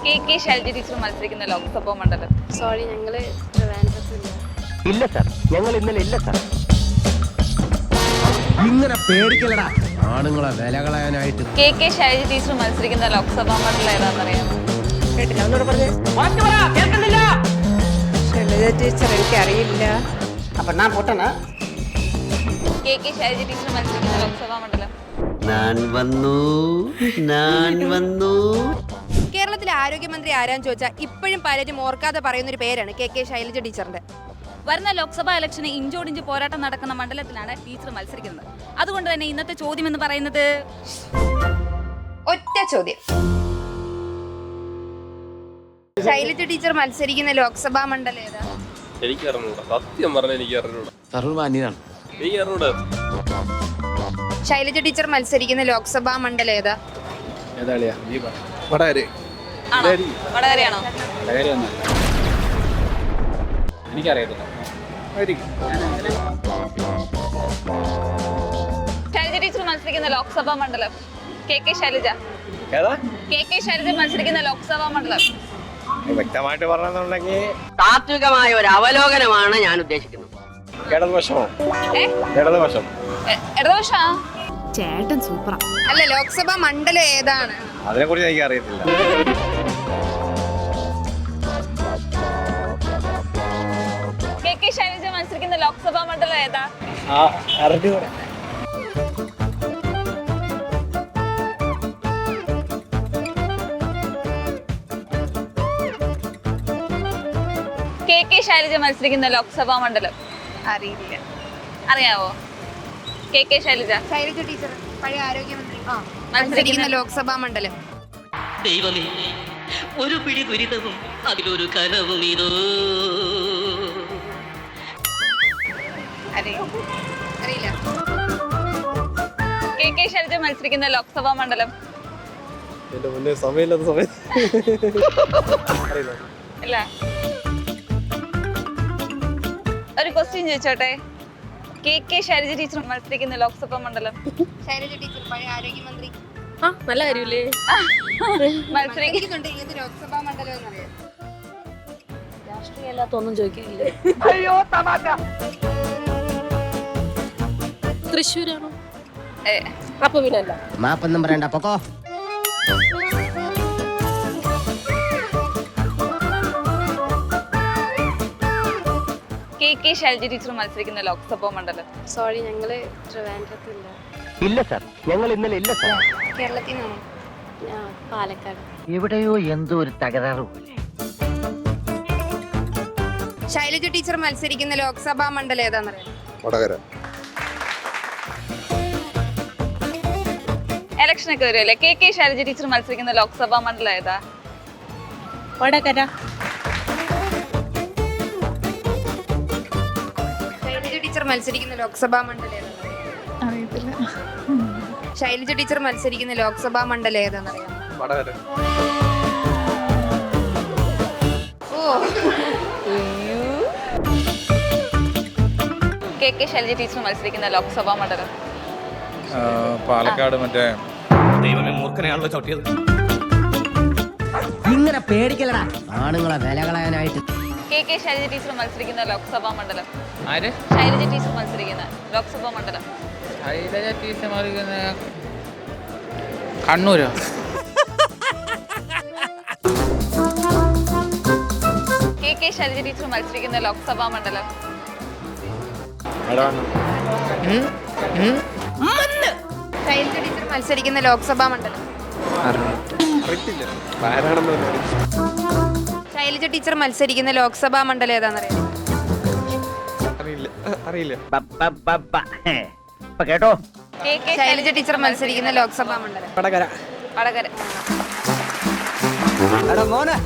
K Shailaja teacher മത്സരിക്കുന്ന ലോക്സഭാ മണ്ഡലം. Sorry, ഞങ്ങള് ട്രിവാൻഡ്രത്തില്ല. ഇല്ല സാർ, ഞങ്ങൾ ഇന്നലെ ഇല്ല സാർ. ഇങ്ങനെ പേടിക്കലടാ ആണുങ്ങളെ വില കളയാനായിട്ട്. കെ ശൈലജ ടീച്ചർ മത്സരിക്കുന്ന ലോക്സഭാ മണ്ഡലം ഏതാണെന്നറിയാം? കേട്ടില്ല, ഒന്നുകൂടെ പറഞ്ഞേ. ശൈലജ ടീച്ചർ എനിക്കറിയില്ല. അപ്പൊ ഞാൻ പൊട്ടനാ? കെ ശൈലജ ടീച്ചർ മത്സരിക്കുന്ന ലോക്സഭാ മണ്ഡലം. ഞാൻ വന്നു. കേരളത്തിലെ ആരോഗ്യമന്ത്രി ആരാന്ന് ചോദിച്ചാൽ ഇപ്പോഴും പലരും ഓർക്കാതെ പറയുന്ന ഒരു പേരാണ് കെ ശൈലജ ടീച്ചറിന്റെ. വരുന്ന ലോക്സഭാ ഇലക്ഷന് ഇഞ്ചോടിഞ്ച് പോരാട്ടം നടക്കുന്ന മണ്ഡലത്തിലാണ് ടീച്ചർ മത്സരിക്കുന്നത്. അതുകൊണ്ട് തന്നെ ഇന്നത്തെ ചോദ്യം എന്ന് പറയുന്നത് ഒറ്റ ചോദ്യം, ശൈലജ ടീച്ചർ മത്സരിക്കുന്ന ലോക്സഭാ മണ്ഡലം ഏതാ? എനിക്ക് അറിഞ്ഞൂടാ, സത്യം പറഞ്ഞ എനിക്ക് അറിഞ്ഞൂടാ. സർവ്വമാന്യനാണ്. എനിക്ക് അറിഞ്ഞൂടാ. ശൈലജ ടീച്ചർ മത്സരിക്കുന്ന ലോക്സഭാ മണ്ഡലം ഏതാ? വടകര. ആണോ? വടകരയാണോ? എനിക്കറിയത്തില്ല. ശൈലജ ടീച്ചർ മത്സരിക്കുന്ന ലോക്സഭാ മണ്ഡലം. കെ ശൈലജ. ഏതാ? കെ ശൈലജ മത്സരിക്കുന്ന ലോക്സഭാ മണ്ഡലം. വ്യക്തമായിട്ട് പറഞ്ഞെന്നുണ്ടെങ്കിൽ താത്വികമായ ഒരു അവലോകനമാണ് ഞാൻ ഉദ്ദേശിക്കുന്നത്. ഇടതുപക്ഷമോ? ഏ? ഇടതുപക്ഷം. ഇടതുപക്ഷ. ചേട്ടൻ സൂപ്പറാ. അല്ല, ലോക്സഭാ മണ്ഡലം ഏതാണ്? അതിനെ കുറിച്ച് എനിക്ക് അറിയത്തില്ല. കെ ശൈലജ മത്സരിക്കുന്ന ലോക്സഭാ മണ്ഡലം ഏതാ? അറിഞ്ഞൂടാ. കെ ശൈലജ മത്സരിക്കുന്ന ലോക്സഭാ മണ്ഡലം അറിയില്ല. അറിയാവോ? കെ ശൈലജ ശൈലജ ടീച്ചർ പഴയ ആരോഗ്യമന്ത്രി മത്സരിക്കുന്ന ലോക്സഭാ മണ്ഡലം. ദൈവമേ, ഒരു പിടി ദുരിതവും അതിലൊരു കനവും ഇതോ. അറിയില്ല. കെ ശൈലജ മത്സരിക്കുന്ന ലോക്സഭാ മണ്ഡലം. എന്റെ മുന്നേ സമയമില്ലാത്ത സമയം ഇല്ല. ഒരു ക്വസ്റ്റ്യൻ ചോദിച്ചോട്ടെ, കെ ശൈലജ ടീച്ചർ മത്സരിക്കുന്ന ലോക്സഭാ മണ്ഡലം. ശൈലജ ടീച്ചർ പഴയ ആരോഗ്യമന്ത്രി നല്ല കാര്യമില്ലേ? മത്സരിക്കുന്നുണ്ട്. ഇങ്ങനത്തെ ലോക്സഭാ മണ്ഡലം എന്നറിയാം. രാഷ്ട്രീയം അല്ലാത്തൊന്നും ചോദിക്കില്ലേ? തൃശ്ശൂരാണോ? അപ്പൊ പിന്നല്ല. മാപ്പൊന്നും പറയണ്ട, പൊക്കോ. കെ ശൈലജ ടീച്ചർ മത്സരിക്കുന്ന ലോക്സഭാ മണ്ഡലം. സോറി, ഞങ്ങള് ട്രിവാൻഡ്രത്തില്ല. ഇല്ല സാർ, ഞങ്ങൾ ഇന്നലെ ഇല്ല സാർ. കേരളത്തിൽ നിന്നാണോ? ഞാൻ പാലക്കാട്. എവിടെയോ എന്തോ ഒരു തകരാറ് പോലെ. ശൈലജ ടീച്ചർ മത്സരിക്കുന്ന ലോക്സഭാ മണ്ഡലം ഏതാണെന്നറിയാം? വടകര. ഇലക്ഷനൊക്കെ വരുമല്ലേ? കെ ശൈലജ ടീച്ചർ മത്സരിക്കുന്ന ലോക്സഭാ മണ്ഡലം ഏതാ? വടകര. ശൈലജ ടീച്ചർ മത്സരിക്കുന്ന ലോക്സഭാ മണ്ഡലം ഏതാണെന്നറിയാം? അറിയത്തില്ല. ശൈലജ ടീച്ചർ മത്സരിക്കുന്ന ലോക്സഭാ മണ്ഡലം ഏതാണെന്നറിയാം? വടകര. കെ ശൈലജ ടീച്ചർ മത്സരിക്കുന്ന ലോക്സഭാ മണ്ഡലം. പാലക്കാട്. മറ്റേ ദൈവമേ, മൂർഖനെയാണല്ലോ ചവിട്ടിയത്. ഇങ്ങനെ പേടിക്കലടാ ആണുങ്ങളെ വില കളയാനായിട്ട്. കെ ശൈലജ ടീച്ചർ മത്സരിക്കുന്ന ലോക്സഭാ മണ്ഡലം. ആര്? ശൈലജ ടീച്ചർ മത്സരിക്കുന്ന ലോക്സഭാ മണ്ഡലം. ശൈലജ ടീച്ചർ മത്സരിക്കുന്ന കണ്ണൂരോ? കെ ശൈലജ ടീച്ചർ മത്സരിക്കുന്ന ലോക്സഭാ മണ്ഡലം. ശൈലജ ടീച്ചർ മത്സരിക്കുന്ന ലോക്സഭാ മണ്ഡലം. അറിയത്തില്ല. ആരാണെന്ന് ശൈലജ ടീച്ചർ മത്സരിക്കുന്ന ലോക്സഭാ മണ്ഡലം ഏതാണെന്നറിയാം? അറിയില്ല. കേട്ടോ, കെ ശൈലജ ടീച്ചർ മത്സരിക്കുന്ന ലോക്സഭാ മണ്ഡലം. വടകര. വടകര. മോനെ.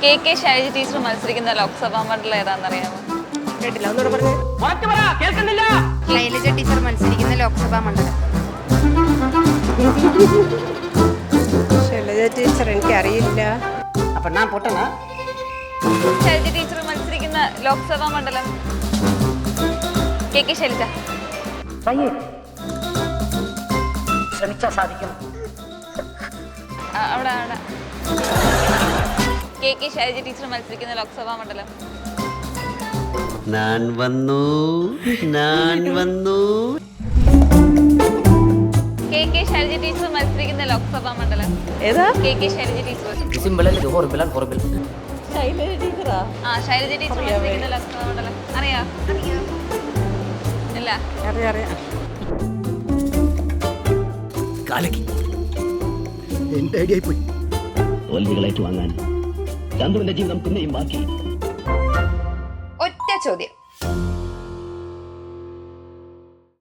കെ ശൈലജ ടീച്ചർ മത്സരിക്കുന്ന ലോക്സഭാ മണ്ഡലം ഏതാണെന്നറിയാമോ? കേട്ടില്ല, ഒന്നുകൂടെ പറഞ്ഞേ. ശൈലജ ടീച്ചർ മത്സരിക്കുന്ന ലോക്സഭാ മണ്ഡലം. ശൈലജ ടീച്ചർ എനിക്കറിയില്ല. അപ്പൊ ഞാൻ പൊട്ടനാ? ശൈലജ ടീച്ചർ മത്സരിക്കുന്ന ലോക്സഭാ മണ്ഡലം. കെ ശൈലജ. ശ്രമിച്ചാ സാധിക്കും. അവിടെ കെ ശൈലജ ടീച്ചർ മത്സരിക്കുന്ന ലോക്സഭാ മണ്ഡലം? ഞാൻ വന്നു കെ ശൈലജ ടീച്ചർ മത്സരിക്കുന്ന ലോക്സഭാ മണ്ഡലം ഏതാ? K Shailaja teacher. Shailaja teacher? ആ ശൈലജ ടീച്ചർ മത്സരിക്കുന്ന ലോക്സഭാ മണ്ഡലം അറിയാ? ഇല്ല. അറിയാം. എന്റെ ഐഡിയ പോയി. തോൽവികളേറ്റു വാങ്ങാൻ ചന്ദ്രന്റെ ജീവിതം പിന്നെയും ബാക്കി. ഒറ്റ ചോദ്യം,